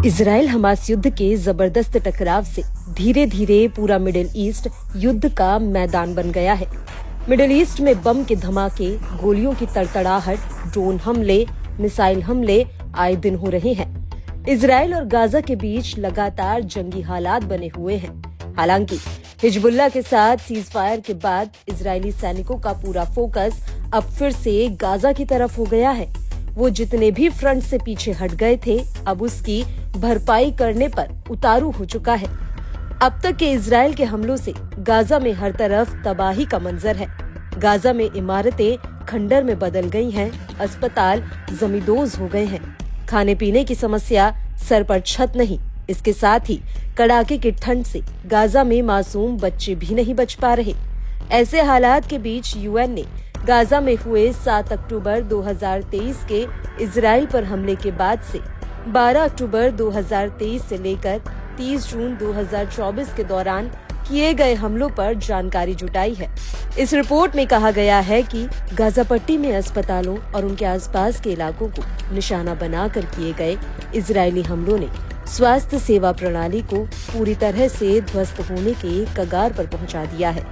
Israel Hamas युद्ध के जबरदस्त टकराव से धीरे धीरे पूरा मिडिल ईस्ट युद्ध का मैदान बन गया है। मिडिल ईस्ट में बम के धमाके, गोलियों की तड़तड़ाहट, ड्रोन हमले, मिसाइल हमले आए दिन हो रहे हैं। इजराइल और गाजा के बीच लगातार जंगी हालात बने हुए हैं। हालांकि हिजबुल्लाह के साथ सीज फायर के बाद इजरायली सैनिकों का पूरा फोकस अब फिर से गाजा की तरफ हो गया है। वो जितने भी फ्रंट से पीछे हट गए थे, अब उसकी भरपाई करने पर उतारू हो चुका है। अब तक के इजराइल के हमलों से गाजा में हर तरफ तबाही का मंजर है। गाजा में इमारतें खंडर में बदल गई हैं, अस्पताल जमींदोज हो गए हैं। खाने पीने की समस्या, सर पर छत नहीं। इसके साथ ही कड़ाके की ठंड से गाजा में मासूम बच्चे भी नहीं बच पा रहे। ऐसे हालात के बीच यूएन ने गाजा में हुए 7 अक्टूबर 2023 के इजराइल पर हमले के बाद से 12 अक्टूबर 2023 से लेकर 30 जून 2024 के दौरान किए गए हमलों पर जानकारी जुटाई है। इस रिपोर्ट में कहा गया है कि गाजा पट्टी में अस्पतालों और उनके आसपास के इलाकों को निशाना बनाकर किए गए इजरायली हमलों ने स्वास्थ्य सेवा प्रणाली को पूरी तरह से ध्वस्त होने के कगार पर पहुंचा दिया है,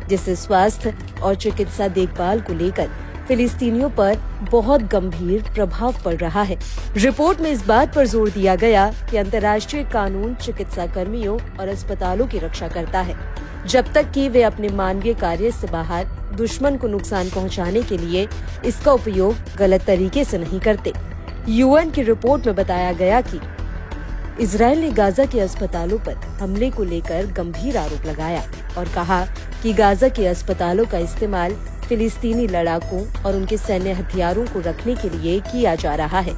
जिससे स्वास्थ्य और चिकित्सा देखभाल को लेकर फिलिस्तीनियों पर बहुत गंभीर प्रभाव पड़ रहा है। रिपोर्ट में इस बात पर जोर दिया गया कि अंतर्राष्ट्रीय कानून चिकित्सा कर्मियों और अस्पतालों की रक्षा करता है, जब तक कि वे अपने मानवीय कार्य से बाहर दुश्मन को नुकसान पहुंचाने के लिए इसका उपयोग गलत तरीके से नहीं करते। यूएन की रिपोर्ट में बताया गया कि इजराइल ने गाजा के अस्पतालों पर हमले को लेकर गंभीर आरोप लगाया और कहा कि गाजा के अस्पतालों का इस्तेमाल फिलिस्तीनी लड़ाकों और उनके सैन्य हथियारों को रखने के लिए किया जा रहा है,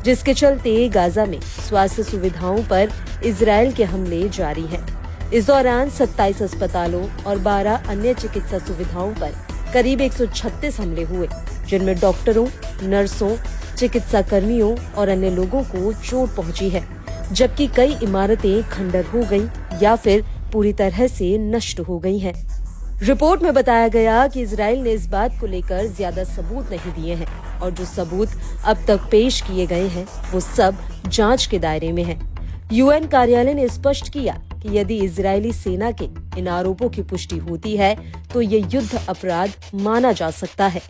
जिसके चलते गाजा में स्वास्थ्य सुविधाओं पर इजराइल के हमले जारी हैं। इस दौरान 27 अस्पतालों और 12 अन्य चिकित्सा सुविधाओं पर करीब 136 हमले हुए, जिनमें डॉक्टरों, नर्सों, चिकित्सा कर्मियों और अन्य लोगों को चोट पहुंची है, जबकि कई इमारतें खंडर हो गईं या फिर पूरी तरह से नष्ट हो गई हैं। रिपोर्ट में बताया गया कि इजराइल ने इस बात को लेकर ज्यादा सबूत नहीं दिए हैं और जो सबूत अब तक पेश किए गए हैं वो सब जांच के दायरे में हैं। यूएन कार्यालय ने स्पष्ट किया कि यदि इजरायली सेना के इन आरोपों की पुष्टि होती है तो ये युद्ध अपराध माना जा सकता है।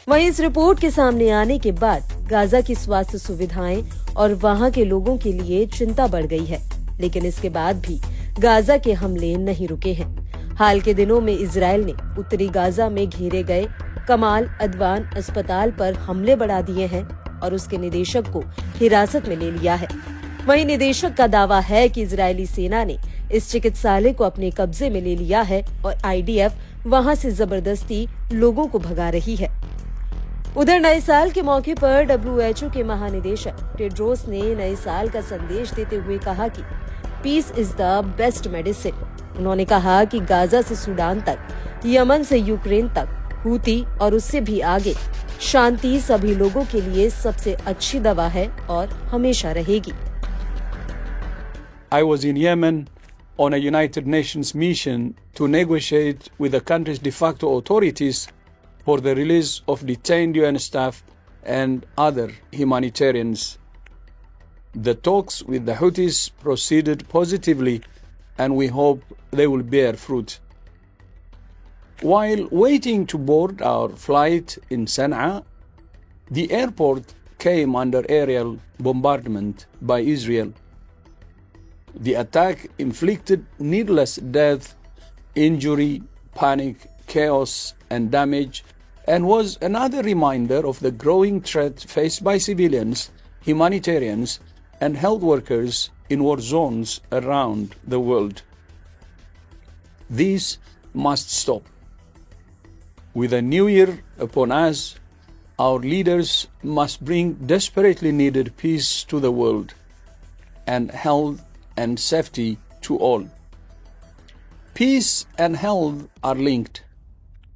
वहीं इस रिपोर्ट के सामने आने के बाद गाजा की स्वास्थ्य सुविधाएं और वहां के लोगों के लिए चिंता बढ़ गई है, लेकिन इसके बाद भी गाजा के हमले नहीं रुके हैं। हाल के दिनों में इजराइल ने उत्तरी गाजा में घेरे गए कमाल अदवान अस्पताल पर हमले बढ़ा दिए हैं और उसके निदेशक को हिरासत में ले लिया है। वहीं निदेशक का दावा है कि इजरायली सेना ने इस चिकित्सालय को अपने कब्जे में ले लिया है और आईडीएफ वहां से जबरदस्ती लोगों को भगा रही है। उधर नए साल के मौके पर WHO के महानिदेशक टेड्रोस ने नए साल का संदेश देते हुए कहा कि peace is the best medicine. उन्होंने कहा कि गाजा से सूडान तक, यमन से यूक्रेन तक, हूती और उससे भी आगे, शांति सभी लोगों के लिए सबसे अच्छी दवा है और हमेशा रहेगी। I was in Yemen on a United Nations mission to negotiate with the country's de facto authorities for the release of detained UN staff and other humanitarians. The talks with the Houthis proceeded positively and we hope they will bear fruit. While waiting to board our flight in Sana'a, the airport came under aerial bombardment by Israel. The attack inflicted needless death, injury, panic, chaos, and damage, and was another reminder of the growing threat faced by civilians, humanitarians, and health workers in war zones around the world. These must stop. With a new year upon us, our leaders must bring desperately needed peace to the world and health and safety to all. Peace and health are linked.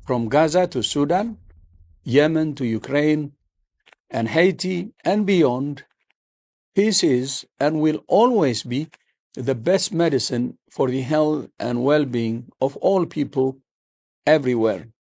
From Gaza to Sudan, Yemen to Ukraine, and Haiti and beyond, peace is and will always be the best medicine for the health and well-being of all people everywhere.